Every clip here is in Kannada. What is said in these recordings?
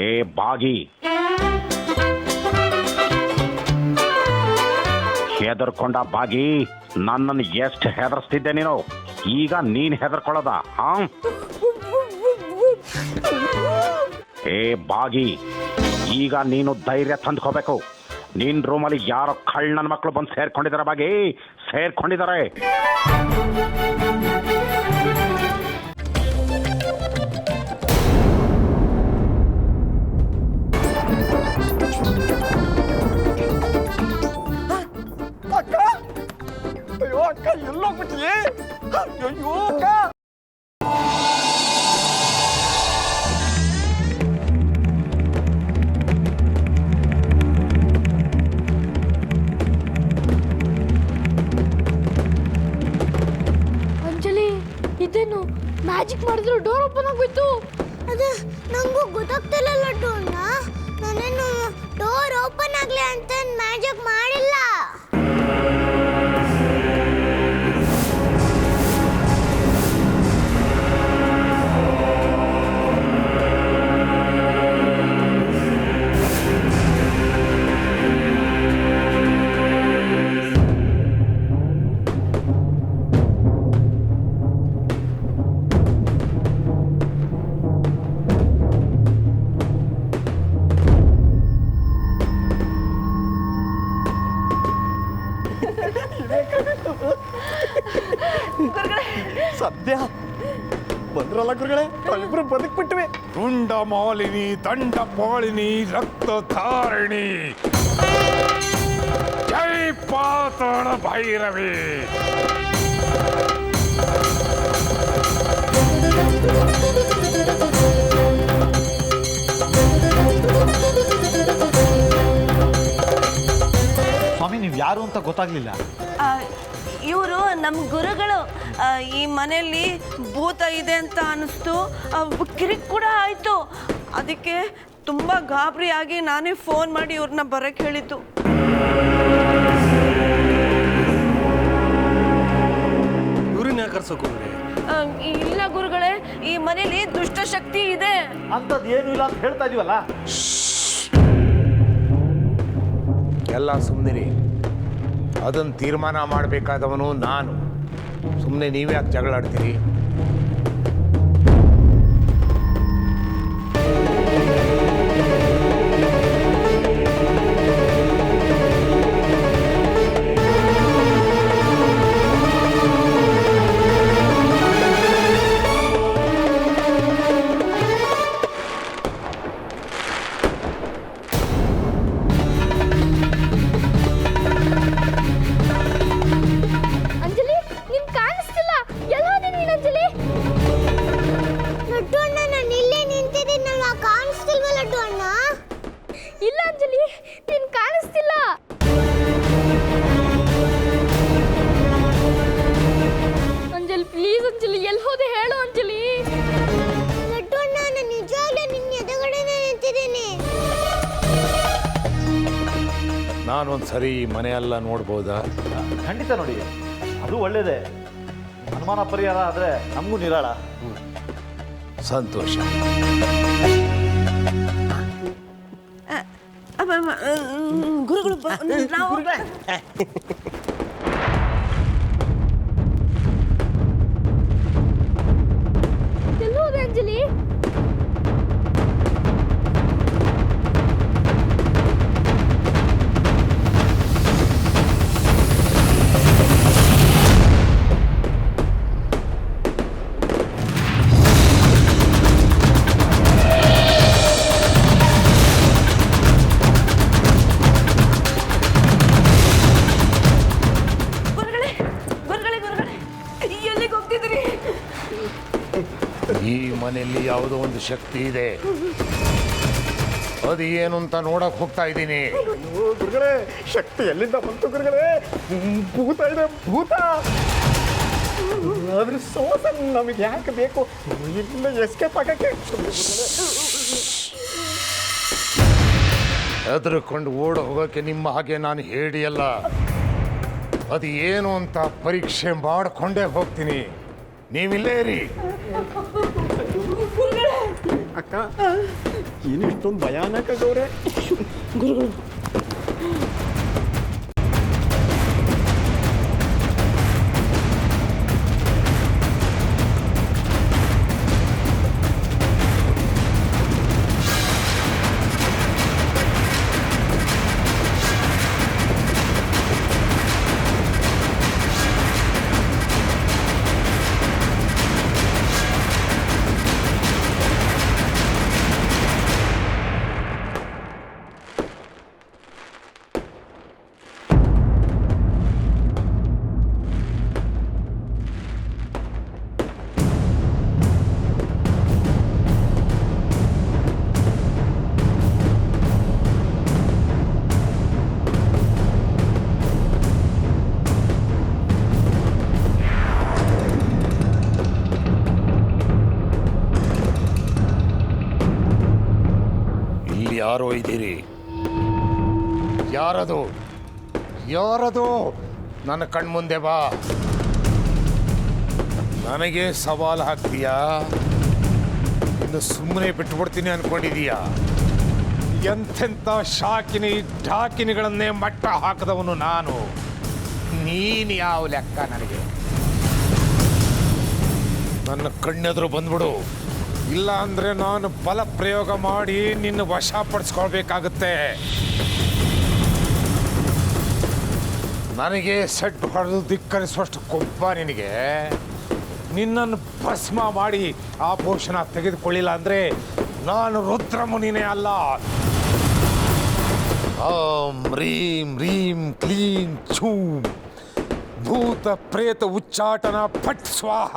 ಏ ಬಾಗಿ, ಹೆದರ್ಕೊಂಡ ಬಾಗಿ, ನನ್ನನ್ನು ಎಷ್ಟು ಹೆದರ್ಸ್ತಿದ್ದೆ ನೀನು, ಈಗ ನೀನ್ ಹೆದರ್ಕೊಳ್ಳೋದ? ಏ ಬಾಗಿ, ಈಗ ನೀನು ಧೈರ್ಯ ತಂದ್ಕೋಬೇಕು. ನಿನ್ ರೂಮಲ್ಲಿ ಯಾರೋ ಕಳ್ಳನ ಮಕ್ಕಳು ಬಂದು ಸೇರ್ಕೊಂಡಿದ್ದಾರೆ ಬಾಗಿ, ಸೇರ್ಕೊಂಡಿದ್ದಾರೆ. ಅಕ್ಕ ಎಲ್ಲೋಗ್ಬಿಟ್ಟಿಯೇ? ಅಯ್ಯೋ ಅಕ್ಕ, ಅಂಜಲಿ, ಇದೇನು ಮ್ಯಾಜಿಕ್ ಮಾಡಿದ್ರು ಡೋರ್ ಓಪನ್ ಆಗೋಯ್ತು? ಅದು ನಂಗೂ ಗೊತ್ತಾಗ್ತಿಲ್ಲ ಲಡ್ಡು ಅಣ್ಣ. ನಾನೇನು ಡೋರ್ ಓಪನ್ ಆಗ್ಲಿ ಅಂತ ಮ್ಯಾಜಿಕ್ ಮಾಡಿಲ್ಲ. ಸದ್ಯ ಬಂದ್ರಲ್ಲ ಗುರುಗಳೇ, ನಾವಿಬ್ರು ಬದುಕ್ಬಿಟ್ವಿ. ರುಂಡ ಮಾಲಿನಿ, ದಂಡ ಪಾಳಿನಿ, ರಕ್ತ ಧಾರಿಣಿ, ಜೈ ಪಾತಾಳ ಭೈರವಿ. ಸ್ವಾಮಿ, ನೀವು ಯಾರು ಅಂತ ಗೊತ್ತಾಗ್ಲಿಲ್ಲ. ಇವರು ನಮ್ಮ ಗುರುಗಳು. ಈ ಮನೆಯಲ್ಲಿ ಭೂತ ಇದೆ ಅಂತ ಅನ್ನಿಸ್ತು, ಕಿರಿಕ್ ಕೂಡ ಆಯಿತು. ಅದಕ್ಕೆ ತುಂಬ ಗಾಬರಿಯಾಗಿ ನಾನೇ ಫೋನ್ ಮಾಡಿ ಇವ್ರನ್ನ ಬರೋಕ್ಕೆ ಹೇಳಿದ್ದು. ಇವ್ರನ್ನ ಯಾಕೆ ಕರ್ಸೋಕೆ ಹೋಗ್ರಿ? ಇಲ್ಲ ಗುರುಗಳೇ, ಈ ಮನೆಯಲ್ಲಿ ದುಷ್ಟಶಕ್ತಿ ಇದೆ. ಅಂಥದ್ದು ಏನೂ ಇಲ್ಲ ಅಂತ ಹೇಳ್ತಾ ಇದೀವಲ್ಲ. ಎಲ್ಲ ಸುಮ್ಮನಿರಿ, ಅದನ್ನು ತೀರ್ಮಾನ ಮಾಡಬೇಕಾದವನು ನಾನು. ಸುಮ್ಮನೆ ನೀವ್ಯಾಕೆ ಜಗಳಾಡ್ತೀರಿ? ಅಂಜಲಿ, ನಿನ್ ಕಾಣಿಸ್ತಿಲ್ಲ. ಎಲ್ಲೋದೆ ನೀನ್ ಅಂಜಲಿ? ಲಡ್ಡು ಅಣ್ಣ, ನಾನು ಇಲ್ಲೇ ನಿಂತಿದ್ದೀನಲ್ವಾ, ಕಾಣಿಸ್ತಿಲ್ವಾ ಲಡ್ಡು ಅಣ್ಣ? ಇಲ್ಲ ಅಂಜಲಿ, ನೀನ್ ಕಾಣಿಸ್ತಿಲ್ಲ. ಅಂಜಲಿ ಪ್ಲೀಸ್, ಅಂಜಲಿ ಎಲ್ಲಿ ಹೋದೆ ಹೇಳು ಅಂಜಲಿ. ಲಡ್ಡು ಅಣ್ಣ, ನಾನು ನಿಜವಾಗ್ಲೂ ನಿನ್ನ ಎದುರುಗಡೆನೇ ನಿಂತಿದ್ದೀನಿ. ನಾನೊಂದು ಸರಿ ಈ ಮನೆಯೆಲ್ಲ ನೋಡ್ಬೋದಾ? ಖಂಡಿತ ನೋಡಿ, ಅದು ಒಳ್ಳೇದೇ. ಅನುಮಾನ ಪರಿಹಾರ ಆದರೆ ನಮಗೂ ನಿರಾಳ. ಸಂತೋಷ. ಗುರುಗಳು ನಾವು ಎಲ್ಲೋದೆ ಅಂಜಲಿ? ಈ ಮನೆಯಲ್ಲಿ ಯಾವುದೋ ಒಂದು ಶಕ್ತಿ ಇದೆ, ಅದು ಏನು ಅಂತ ನೋಡಕ್ ಹೋಗ್ತಾ ಇದ್ದೀನಿ. ಗುರುಗಳೇ, ಶಕ್ತಿ ಎಲ್ಲಿಂದ ಬಂತು ಗುರುಗಳೇ? ಭೂತ ಇದೆ, ಭೂತ. ಅದ್ರ ಸೋಸ ನಮಗೆ ಯಾಕೆ ಬೇಕು? ಇಲ್ಲಿಂದ ಎಸ್ಕೇಪ್ ಆಗಕ್ಕೆ. ಹೆದರ್ಕೊಂಡು ಓಡ ಹೋಗೋಕೆ ನಿಮ್ಮ ಹಾಗೆ ನಾನು ಹೇಳಿಯಲ್ಲ. ಅದು ಏನು ಅಂತ ಪರೀಕ್ಷೆ ಮಾಡಿಕೊಂಡೇ ಹೋಗ್ತೀನಿ. ನೀವಿಲ್ಲೇ ಇರಿ. ಅಕ್ಕ ಏನು ಇಷ್ಟೊಂದು ಭಯಾನಕ ಗೌರೆ. ಗುರುಗಳು ಯಾರೋ ಇದ್ದೀರಿ? ಯಾರದು? ಯಾರದು? ನನ್ನ ಕಣ್ಮುಂದೆ ಬಾ. ನನಗೆ ಸವಾಲು ಹಾಕ್ತೀಯಾ? ಇನ್ನು ಸುಮ್ಮನೆ ಬಿಟ್ಬಿಡ್ತೀನಿ ಅನ್ಕೊಂಡಿದೀಯಾ? ಎಂತೆಂಥ ಶಾಕಿನಿ ಢಾಕಿನಿಗಳನ್ನೇ ಮಟ್ಟ ಹಾಕದವನು ನಾನು. ನೀನು ಯಾವ ಲೆಕ್ಕ ನನಗೆ? ನನ್ನ ಕಣ್ಣೆದುರು ಬಂದ್ಬಿಡು, ಇಲ್ಲ ಅಂದ್ರೆ ನಾನು ಬಲ ಪ್ರಯೋಗ ಮಾಡಿ ನಿನ್ನ ವಶಪಡಿಸ್ಕೊಳ್ಬೇಕಾಗುತ್ತೆ. ನನಗೆ ಸೆಟ್ ಹೊಡೆದು ಧಿಕ್ಕರಿಸುವಷ್ಟು ಕೊಬ್ಬ ನಿನಗೆ. ನಿನ್ನನ್ನು ಭಸ್ಮ ಮಾಡಿ ಆಭೂಷಣ ತೆಗೆದುಕೊಳ್ಳಿಲ್ಲ ಅಂದ್ರೆ ನಾನು ರುದ್ರಮುನಿನೇ ಅಲ್ಲ. ಓಂ ರೀಂ ರೀಂ ಕ್ಲೀಂ ಛೂಂ ಭೂತ ಪ್ರೇತ ಉಚ್ಚಾಟನ ಫಟ್ ಸ್ವಾಹ.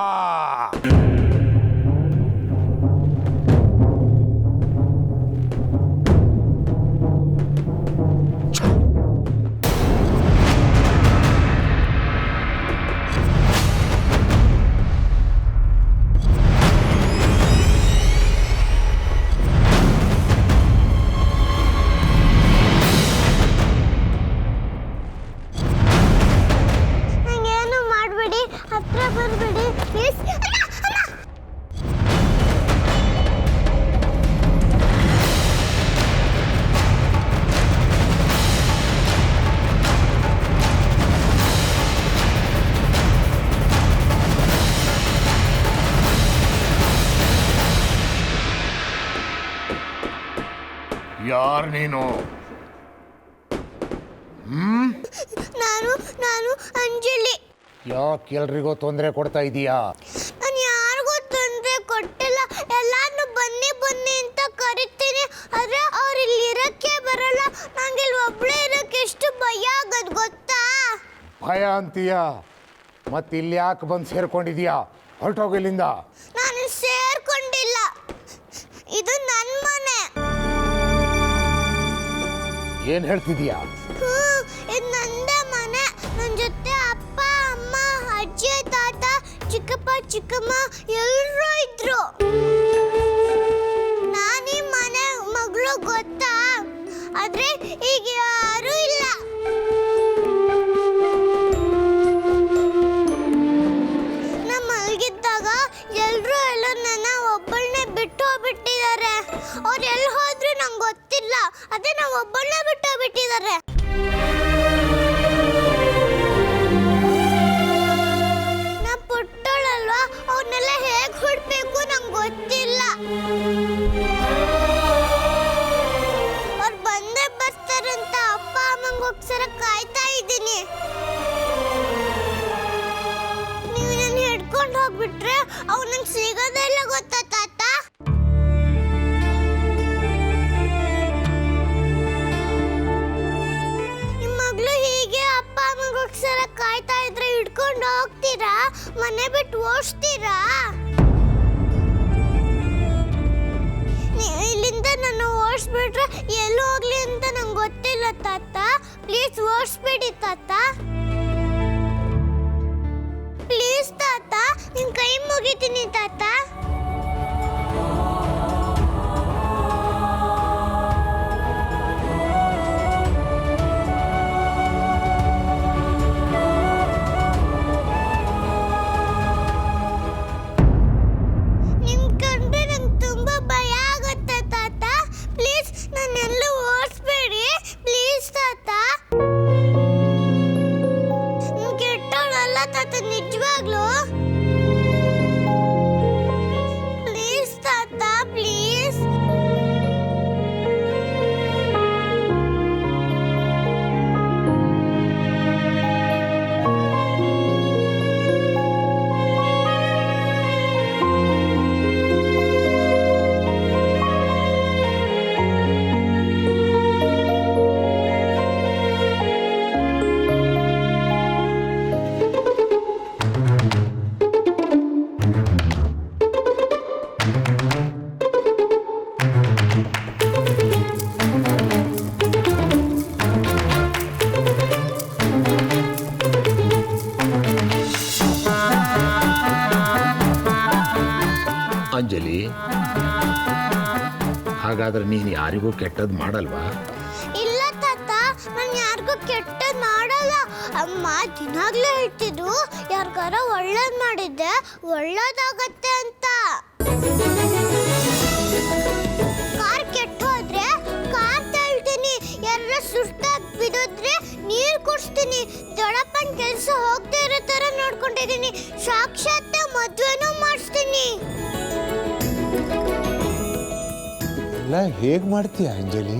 ಯಾರು ನೀನು? ನಾನು ಅಂಜಲಿ. ಯಾಕೆ ಎಲ್ರಿಗೂ ತೊಂದರೆ ಕೊಡ್ತಾ ಇದೀಯಾ? ನಾನು ಯಾರಿಗೂ ತೊಂದರೆ ಕೊಟ್ಟಿಲ್ಲ. ಎಲ್ಲಾನು ಬನ್ನಿ ಬನ್ನಿ ಅಂತ ಕರಿತೀನಿ, ಆದ್ರೆ ಅವ್ರು ಇಲ್ಲಿ ಇರಕ್ಕೆ ಬರಲ್ಲ. ನಂಗೆ ಇಲ್ಲಿ ಒಬ್ಳೇ ಇರಕ್ಕೆ ಎಷ್ಟು ಭಯ ಆಗದ್ ಗೊತ್ತಾ? ಭಯ ಅಂತೀಯಾ? ಮತ್ತೆ ಇಲ್ಲಿ ಯಾಕೆ ಬಂದು ಸೇರ್ಕೊಂಡಿದೀಯಾ? ಹೊರಟೋಗಿ ಇಲ್ಲಿಂದ. ನಾನು ಸೇರ್ಕೊಂಡಿಲ್ಲ, ಇದು ನನ್ನ ಮನೆ. ಏನ್ ಹೇಳ್ತಿದೀಯಾ? ಇದು ನಂದೇ ಮನೆ. ನನ್ನ ಜೊತೆ ಅಪ್ಪ ಅಮ್ಮ ಅಜ್ಜಿ ತಾತ ಚಿಕ್ಕಪ್ಪ ಚಿಕ್ಕಮ್ಮ ಎಲ್ಲರೂ ಇದ್ರು. ನಾನೀ ಮನೆ ಮಗಳು ಗೊತ್ತಾ, ಆದ್ರೆ ಈಗ ಯಾರೂ ಇಲ್ಲ. ನಾ ಮಲಗಿದ್ದಾಗ ಎಲ್ಲರೂ ಎಲ್ಲ ನನ್ನ ಒಬ್ಬಳನ್ನೇ ಬಿಟ್ಟು ಹೋಗ್ಬಿಟ್ಟಿದ್ದಾರೆ. ಅವ್ರು ಎಲ್ಲಿ ಹೋದ್ರು ನಂಗೆ ಗೊತ್ತಿಲ್ಲ, ಅದೇ ನಾವು ಒಬ್ಬಳನ್ನೇ ಬಿಟ್ಟು ಹೋಗ್ಬಿಟ್ಟಿದ್ದಾರೆ. ನಾ ಪುಟ್ಟಳಲ್ವಾ, ಅವನ್ನೆಲ್ಲ ಹೇಗೆ ಹುಡ್ಬೇಕು ನಂಗೆ ಗೊತ್ತಿಲ್ಲ. ಅವ್ರು ಬಂದೇ ಬರ್ತಾರಂತ ಅಪ್ಪ ಅಮ್ಮಂಗೋಸ್ಕರ ಕಾಯ್ತಾ ಇದ್ದೀನಿ. ನೀವು ನನ್ನ ಹಿಡ್ಕೊಂಡು ಹೋಗ್ಬಿಟ್ರೆ ಅವು ನಂಗೆ ಸಿಗೋದೇ ಇಲ್ಲ ಗೊತ್ತಾ ತಾತ? ನಿಮ್ಮ ಮಗಳು ಹೀಗೆ ಅಪ್ಪ ಅಮ್ಮಂಗೋಸ್ಕರ ಕಾಯ್ತಾ ಇದ್ರೆ ಹಿಡ್ಕೊಂಡು ಹೋಗ್ತೀರಾ? ಮನೆ ಬಿಟ್ಟು ಓಡಿಸ್ತೀರಾ? ಇಲ್ಲಿಂದ ನನ್ನ ಓಡಿಸ್ಬಿಟ್ರೆ ಎಲ್ಲಿ ಹೋಗ್ಲಿ ಅಂತ ನಂಗೆ ಗೊತ್ತಿಲ್ಲ ತಾತ. ಪ್ಲೀಸ್ ಓಡಿಸ್ಬೇಡಿ ತಾತ. ಪ್ಲೀಸ್ ತಾತ, ನಿನ್ ಕೈ ಮುಗಿತೀನಿ ತಾತ. ಅಂಜಲಿ, ಹಾಗಾದ್ರೆ ನೀನು ಯಾರಿಗೂ ಕೆಟ್ಟದ್ದು ಮಾಡಲ್ವಾ? ಇಲ್ಲ ತಾತ, ನಾನು ಯಾರಿಗೂ ಕೆಟ್ಟದ್ ಮಾಡಲ್ಲ. ಅಮ್ಮ ದಿನಾಗ್ಲೂ ಹೇಳ್ತಿದ್ರು ಯಾರಿಗಾರ ಒಳ್ಳೇದ್ ಮಾಡಿದ್ದೆ ಒಳ್ಳೇದಾಗತ್ತೆ ಅಂತ. ಕಾರ್ ಕೆಟ್ಟ ಹೋದ್ರೆ ಕಾರ್ ತಳ್ತೀನಿ, ಯಾರ ಸುಸ್ತಾಗಿ ಬಿದ್ದೋದ್ರೆ ನೀರು ಕುಡಿಸ್ತೀನಿ, ದೊಡ್ಡಪ್ಪನ ಕೆಲಸ ಹೋಗದೆ ಇರೋ ತರ ನೋಡ್ಕೊಂಡಿದ್ದೀನಿ, ಸಾಕ್ಷಾತ್ ಮದ್ವೆನೂ ಮಾಡಿಸ್ತೀನಿ. ಎಲ್ಲ ಹೇಗೆ ಮಾಡ್ತೀಯ ಅಂಜಲಿ?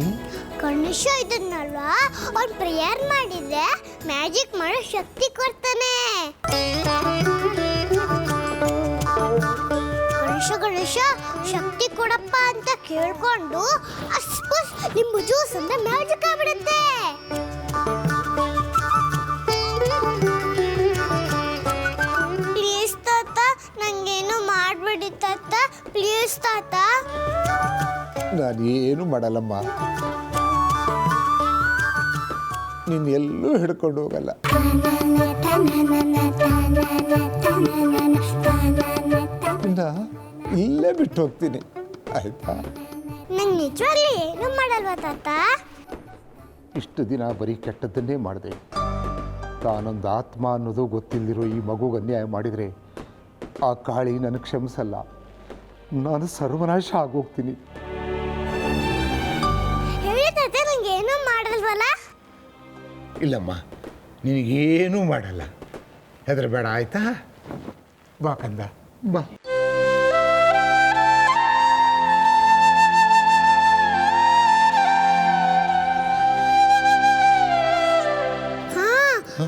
ಗಣೇಶ ಇದನ್ನಲ್ವಾ, ಅವ್ನು ಪ್ರೇಯರ್ ಮಾಡಿದ್ರೆ ಮ್ಯಾಜಿಕ್ ಮಾಡೋ ಶಕ್ತಿ ಕೊಡ್ತಾನೆ. ಗಣೇಶ ಗಣೇಶ ಶಕ್ತಿ ಕೊಡಪ್ಪ ಅಂತ ಕೇಳ್ಕೊಂಡು ಅಸ್ಪುಸ್ ನಿಮ್ಮ ಜ್ಯೂಸ್ ಅಂದ್ರೆ ಮ್ಯಾಜಿಕ್ ಆಗ್ಬಿಡುತ್ತೆ. ಪ್ಲೀಸ್ ತಾತ, ನಂಗೇನು ಮಾಡ್ಬಿಡಿ ತಾತ, ಪ್ಲೀಸ್ ತಾತ. ನಾನು ಏನು ಮಾಡಲ್ಲಮ್ಮ, ನೀನು ಎಲ್ಲೂ ಹಿಡ್ಕೊಂಡು ಹೋಗಲ್ಲ. ಇಲ್ಲೇ ಬಿಟ್ಟು ಹೋಗ್ತೀನಿ, ಆಯ್ತಾ? ನಂಗೆ ನಿಜವಾಗ್ಲೂ ಏನು ಮಾಡಲ್ವಾ ತಾತ? ಇಷ್ಟು ದಿನ ಬರೀ ಕೆಟ್ಟದ್ದನ್ನೇ ಮಾಡಿದೆ. ತಾನೊಂದು ಆತ್ಮ ಅನ್ನೋದು ಗೊತ್ತಿಲ್ಲದಿರೋ ಈ ಮಗುಗೆ ಅನ್ಯಾಯ ಮಾಡಿದರೆ ಆ ಕಾಳಿ ನನಗೆ ಕ್ಷಮಿಸಲ್ಲ. ನಾನು ಸರ್ವನಾಶ ಆಗೋಗ್ತೀನಿ. ಹೇಳಿ ತಾತ, ನಂಗೆ ಏನೂ ಮಾಡಲ್ವಲ್ಲ? ಇಲ್ಲಮ್ಮ, ನಿನಗೇನೂ ಮಾಡಲ್ಲ. ಹೆದರಬೇಡ, ಆಯ್ತಾ? ಬಾ ಕಂದ, ಬಾ.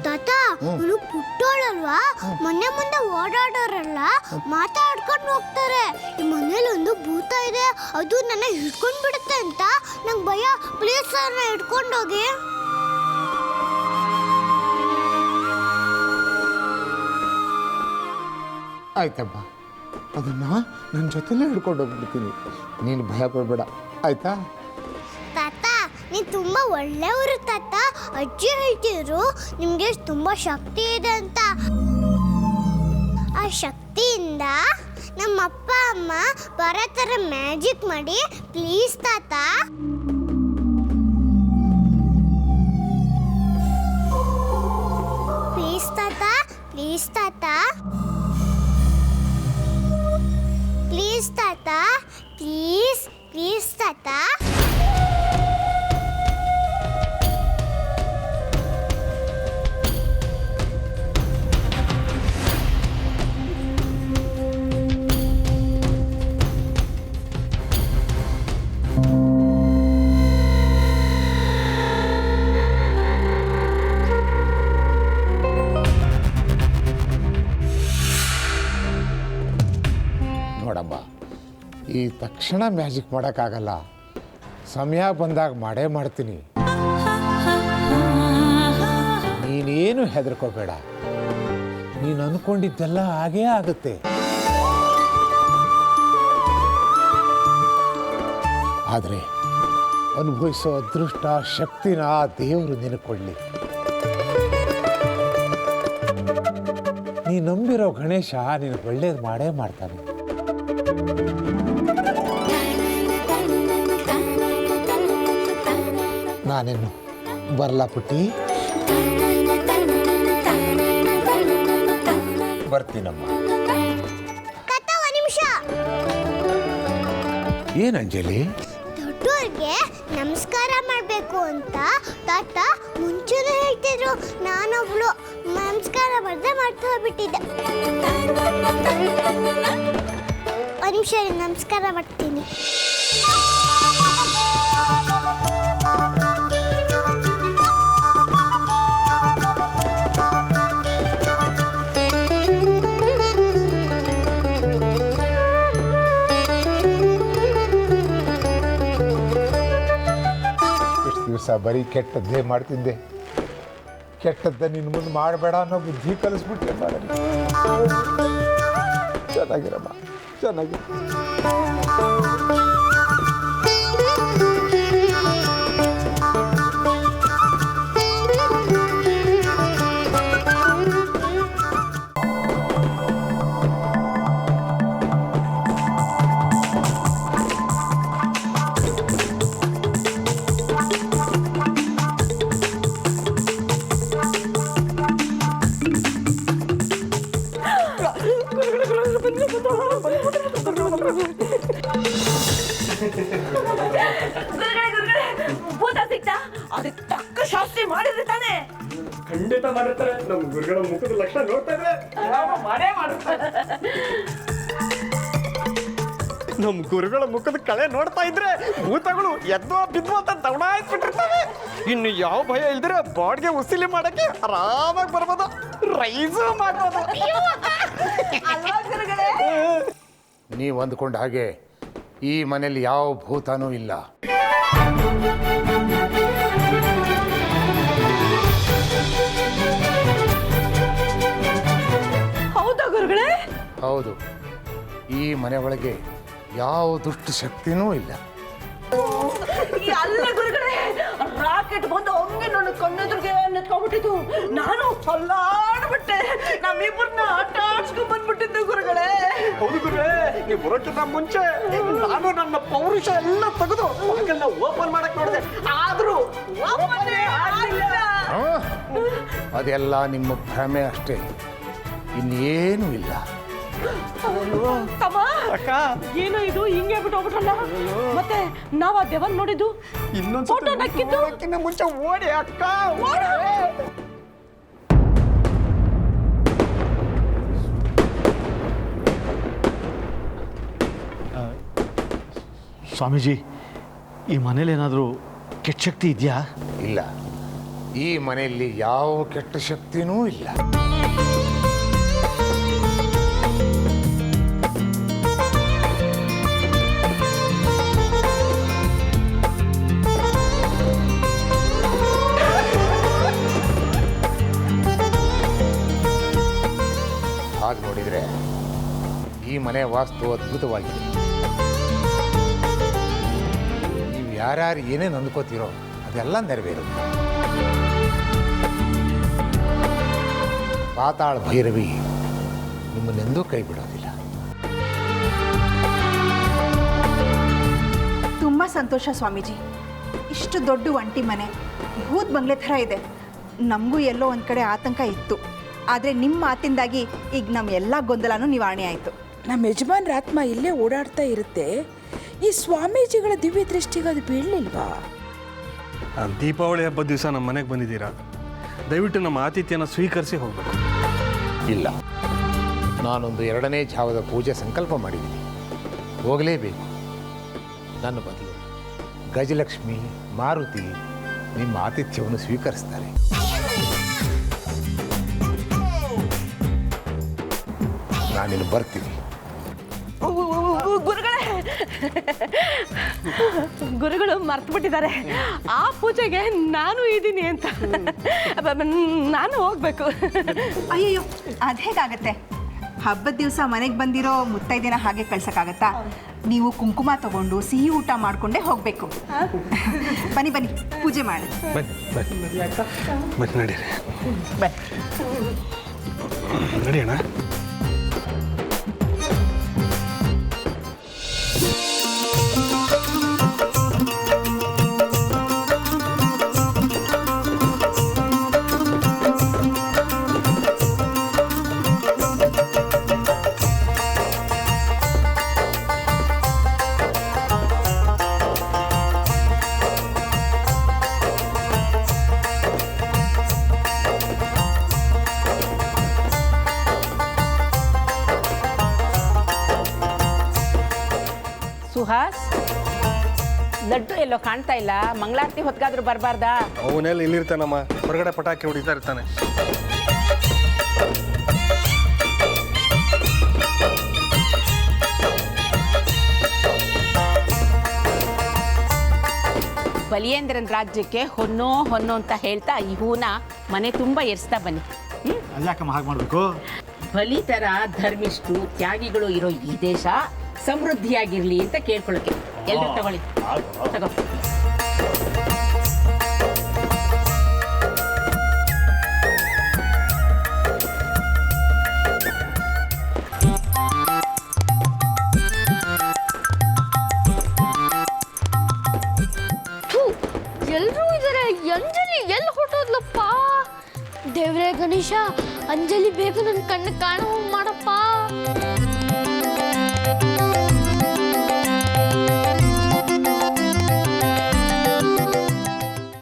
ತಾತ, ಅವನು ಪುಟ್ಟೋಳಲ್ವಾ, ಮೊನ್ನೆ ಮುಂದೆ ಓಡಾಡೋರಲ್ಲ ಮಾತಾಡ್ಕೊಂಡು ಹೋಗ್ತಾರೆ. ಈ ಮನೇಲಿ ಒಂದು ಭೂತ ಇದೆ, ಅದು ನನ್ನ ಹಿಡ್ಕೊಂಡು ಬಿಡುತ್ತೆ ಅಂತ ನಂಗೆ ಭಯ. ಪ್ಲೀಸ್ ಅವ್ರನ್ನ ಹಿಡ್ಕೊಂಡೋಗಿ. ಆಯ್ತಮ್ಮ, ಅದನ್ನು ನನ್ನ ಜೊತೆಲೇ ಹಿಡ್ಕೊಂಡು ಹೋಗ್ಬಿಡ್ತೀನಿ. ನೀನು ಭಯ ಪಡಬೇಡ, ಆಯ್ತಾ? ತಾತ, ನೀನು ತುಂಬ ಒಳ್ಳೆಯವರು ತಾತ. ಅಜ್ಜಿ ಹೇಳ್ತಿದ್ರು ನಿಮಗೆ ತುಂಬ ಶಕ್ತಿ ಇದೆ ಅಂತ. ಆ ಶಕ್ತಿಯಿಂದ ನಮ್ಮ ಅಪ್ಪ ಅಮ್ಮ ಬರೋ ಥರ ಮ್ಯಾಜಿಕ್ ಮಾಡಿ ಪ್ಲೀಸ್ ತಾತ. ಪ್ಲೀಸ್ ತಾತ, ಪ್ಲೀಸ್ ತಾತ, ಪ್ಲೀಸ್ ತಾತ, ಪ್ಲೀಸ್ ಪ್ಲೀಸ್ ತಾತ. ನೋಡಮ್ಮ, ಈ ತಕ್ಷಣ ಮ್ಯಾಜಿಕ್ ಮಾಡೋಕ್ಕಾಗಲ್ಲ. ಸಮಯ ಬಂದಾಗ ಮಾಡೇ ಮಾಡ್ತೀನಿ. ನೀನೇನು ಹೆದರ್ಕೋಬೇಡ, ನೀನು ಅಂದ್ಕೊಂಡಿದ್ದೆಲ್ಲ ಹಾಗೇ ಆಗುತ್ತೆ. ಆದರೆ ಅನುಭವಿಸೋ ಅದೃಷ್ಟ ಶಕ್ತಿನ ದೇವರು ನಿನಗೆ ಕೊಡಲಿ. ನೀ ನಂಬಿರೋ ಗಣೇಶ ನಿನಗೆ ಒಳ್ಳೇದು ಮಾಡೇ ಮಾಡ್ತಾನೆ. ನಾನೇನು ಬರಲ್ಲ ಪುಟ್ಟಿ? ಬರ್ತೀನಮ್ಮ. ತಾತ, ಒಂದು ನಿಮಿಷ. ಏನಂಜಲಿ? ದೊಡ್ಡವ್ರಿಗೆ ನಮಸ್ಕಾರ ಮಾಡಬೇಕು ಅಂತ ತಾತ ಮುಂಚೆನೇ ಹೇಳ್ತಿದ್ರು. ನಾನೊಬ್ಳು ನಮಸ್ಕಾರ ಮಾಡದೆ ಮಾಡ್ತಾ ಹೋಗ್ಬಿಟ್ಟಿದ್ದೆ. ಒಂದು ನಿಮಿಷ, ನಮಸ್ಕಾರ ಮಾಡ್ತೀನಿ. ಇಷ್ಟು ದಿವಸ ಬರೀ ಕೆಟ್ಟದ್ದೇ ಮಾಡ್ತಿದ್ದೆ. ಕೆಟ್ಟದ್ದ ನಿನ್ನ ಮುಂದೆ ಮಾಡಬೇಡ ಅನ್ನೋ ಬುದ್ಧಿ ಕಲಿಸ್ಬಿಟ್ಟೆ. ಮಾಡಿ ಚೆನ್ನಾಗಿರಮ್ಮ, ಚೆನ್ನಾಗಿ. ಭೂತ ಸಿಕ್ತಾ? ಅದಕ್ಕೆ ತಕ್ಕ ಶಾಸ್ತಿ ಮಾಡಿದ್ರೆ ತಾನೆ. ಖಂಡಿತ ಮಾಡಿರ್ತಾರೆ. ನಮ್ಮ ಗುರುಗಳ ಮುಖದ ಲಕ್ಷಣ ನೋಡ್ತಾ ಇದ್ರೆ ಮಾಡೇ ಮಾಡ್ತಾರೆ. ನಮ್ಮ ಗುರುಗಳ ಮುಖದ ಕಳೆ ನೋಡ್ತಾ ಇದ್ರೆ ಭೂತಗಳು ಎದ್ದೋ ಬಿದ್ವು ಅಂತ ದೌಡಾಯಿಸ್ಬಿಟ್ಟಿರ್ತವೆ. ಇನ್ನು ಯಾವ ಭಯ ಇಲ್ದಿರ ಬಾಡ್ಗೆ ಉಸಿಲಿ ಮಾಡಕ್ಕೆ ಆರಾಮಾಗಿ ಬರ್ಬೋದು, ರೈಸು ಮಾಡ್ಬೋದು. ನೀವು ಅಂದ್ಕೊಂಡ ಹಾಗೆ ಈ ಮನೇಲಿ ಯಾವ ಭೂತನೂ ಇಲ್ಲ. ಹೌದಾ ಗುರುಗಳೇ? ಹೌದು, ಈ ಮನೆ ಒಳಗೆ ಯಾವ ದುಷ್ಟ ಶಕ್ತಿನೂ ಇಲ್ಲ. ಅಲ್ಲ ಗುರುಗಳೇ, ರಾಕೆಟ್ ಬಂದು ಹಂಗೆ ನನ್ನ ಕಣ್ಣೆದುರಿಗೆ ನಿಂತ್ಕೊಂಡ್ಬಿಟ್ಟಿತ್ತು. ನಾನು ಅಲ್ಲಾಡ್ಬಿಟ್ಟೆ. ನಮ್ಮಿಬ್ಬರನ್ನ ಆಟ ಆಡ್ಸ್ಕೊಂಡ್ ಬಂದ್ಬಿಟ್ಟಿದ್ದು ಗುರುಗಳೇ. ಹೌದು ಗುರುಗಳೇ, ನೀವು ಬರೋಕ್ಕಿಂತ ಮುಂಚೆ ನಾನು ನನ್ನ ಪೌರುಷ ಎಲ್ಲ ತೆಗೆದು ಬಾಗಿಲನ್ನ ಓಪನ್ ಮಾಡಕ್ ನೋಡಿದೆ, ಆದ್ರೂ ಒಪ್ಪಂದೇ ಆಗ್ಲಿಲ್ಲ. ಅದೆಲ್ಲ ನಿಮ್ಮ ಭ್ರಮೆ ಅಷ್ಟೇ, ಇನ್ನೇನೂ ಇಲ್ಲ. ತಮ್ಮ, ಏನೋ ಇದು ಹಿಂಗೆ ಬಿಟ್ಟು ಹೋಗ್ಬಿಟ್ರಲ್ಲ. ಮತ್ತೆ ನಾವ್ ಆ ದೆವನ್ ನೋಡಿದ್ದು, ಫೋಟೋ ನಕ್ಕಿದ್ದು ಮುಂಚೆ ಓಡಿ ಅಕ್ಕ. ಸ್ವಾಮೀಜಿ, ಈ ಮನೇಲಿ ಏನಾದರೂ ಕೆಟ್ಟ ಶಕ್ತಿ ಇದೆಯಾ? ಇಲ್ಲ, ಈ ಮನೆಯಲ್ಲಿ ಯಾವ ಕೆಟ್ಟ ಶಕ್ತಿನೂ ಇಲ್ಲ. ಹಾಗೆ ನೋಡಿದರೆ ಈ ಮನೆ ವಾಸ್ತು ಅದ್ಭುತವಾಗಿದೆ. ನೀವು ಯಾರ್ಯಾರು ಏನೇನು ಅಂದ್ಕೋತೀರೋ ಅದೆಲ್ಲ ನೆರವೇರುತ್ತೆ. ಪಾತಾಳ ಭೈರವಿ ನಿಮ್ಮನ್ನೆಂದೂ ಕೈ ಬಿಡೋದಿಲ್ಲ. ತುಂಬ ಸಂತೋಷ ಸ್ವಾಮೀಜಿ. ಇಷ್ಟು ದೊಡ್ಡ ಒಂಟಿ ಮನೆ, ಭೂತ್ ಬಂಗ್ಲೆ ಥರ ಇದೆ. ನಮಗೂ ಎಲ್ಲೋ ಒಂದು ಕಡೆ ಆತಂಕ ಇತ್ತು, ಆದರೆ ನಿಮ್ಮ ಮಾತಿಂದಾಗಿ ಈಗ ನಮ್ಮ ಎಲ್ಲ ಗೊಂದಲನೂ ನಿವಾರಣೆ ಆಯಿತು. ನಮ್ಮ ಯಜಮಾನ್ರ ಆತ್ಮ ಇಲ್ಲೇ ಓಡಾಡ್ತಾ ಇರುತ್ತೆ. ಈ ಸ್ವಾಮೀಜಿಗಳ ದಿವ್ಯ ದೃಷ್ಟಿಗೆ ಅದು ಬೀಳಲಿಲ್ವಾ? ದೀಪಾವಳಿ ಹಬ್ಬದ ದಿವಸ ನಮ್ಮ ಮನೆಗೆ ಬಂದಿದ್ದೀರಾ, ದಯವಿಟ್ಟು ನಮ್ಮ ಆತಿಥ್ಯನ ಸ್ವೀಕರಿಸಿ ಹೋಗಬೇಕು. ಇಲ್ಲ, ನಾನೊಂದು 2ನೇ ಜಾವದ ಪೂಜೆ ಸಂಕಲ್ಪ ಮಾಡಿದ್ದೀನಿ, ಹೋಗಲೇಬೇಕು. ನನ್ನ ಬದಲು ಗಜಲಕ್ಷ್ಮಿ, ಮಾರುತಿ ನಿಮ್ಮ ಆತಿಥ್ಯವನ್ನು ಸ್ವೀಕರಿಸ್ತಾರೆ. ನಾನಿನ್ನು ಬರ್ತೀನಿ. ಗುರುಗಳೇ, ಗುರುಗಳು ಮರ್ತು ಬಿಟ್ಟಿದ್ದಾರೆ ಆ ಪೂಜೆಗೆ ನಾನು ಇದ್ದೀನಿ ಅಂತ. ನಾನು ಹೋಗ್ಬೇಕು. ಅಯ್ಯಯ್ಯೋ, ಅದು ಹೇಗಾಗತ್ತೆ? ಹಬ್ಬದ ದಿವಸ ಮನೆಗೆ ಬಂದಿರೋ ಮುತ್ತೈದೆನ ಹಾಗೆ ಕಳ್ಸೋಕ್ಕಾಗತ್ತಾ? ನೀವು ಕುಂಕುಮ ತಗೊಂಡು ಸಿಹಿ ಊಟ ಮಾಡಿಕೊಂಡೇ ಹೋಗಬೇಕು. ಬನ್ನಿ ಬನ್ನಿ, ಪೂಜೆ ಮಾಡಿ. ಬನ್ನಿ ನಡೀರಿ, ನಡಿಯೋಣ. ಸುಹಾಸ್, ಲಡ್ಡು ಎಲ್ಲೋ ಕಾಣ್ತಾ ಇಲ್ಲ. ಮಂಗಳಾರತಿ ಹೊತ್ಗಾದ್ರೂ ಬರಬಾರ್ದಾ? ಅವನೆಲ್ಲ ಇಲ್ಲಿರ್ತಾನಮ್ಮ, ಹೊರಗಡೆ ಪಟಾಕಿ ಹೊಡಿತಾ ಇರ್ತಾನೆ. ಬಲಿಯೇಂದ್ರನ ರಾಜ್ಯಕ್ಕೆ ಹೊನ್ನೋ ಹೊನ್ನೋ ಅಂತ ಹೇಳ್ತಾ ಈ ಹೂನ ಮನೆ ತುಂಬ ಎರಿಸ್ತಾ ಬನ್ನಿ. ಅಲ್ಯಾಕಮ್ಮ ಹಾಗೆ ಮಾಡಬೇಕು? ಬಲಿ ಥರ ಧರ್ಮಿಷ್ಠರು, ತ್ಯಾಗಿಗಳು ಇರೋ ಈ ದೇಶ ಸಮೃದ್ಧಿಯಾಗಿರ್ಲಿ ಅಂತ ಕೇಳ್ಕೊಳ್ಳೋಕೆ. ಎಲ್ಲರೂ ತಗೊಳ್ಳಿ, ತಗೋ. ಎಲ್ರೂ ಇದಾರೆ. ಅಂಜಲಿ ಎಲ್ಲಿ ಹೊರಟೋದ್ಲಪ್ಪ? ದೇವ್ರೇ ಗಣೇಶ, ಅಂಜಲಿ ಬೇಗ ನನ್ನ ಕಣ್ಣು ಕಾಣೋ ಮಾಡಪ್ಪ.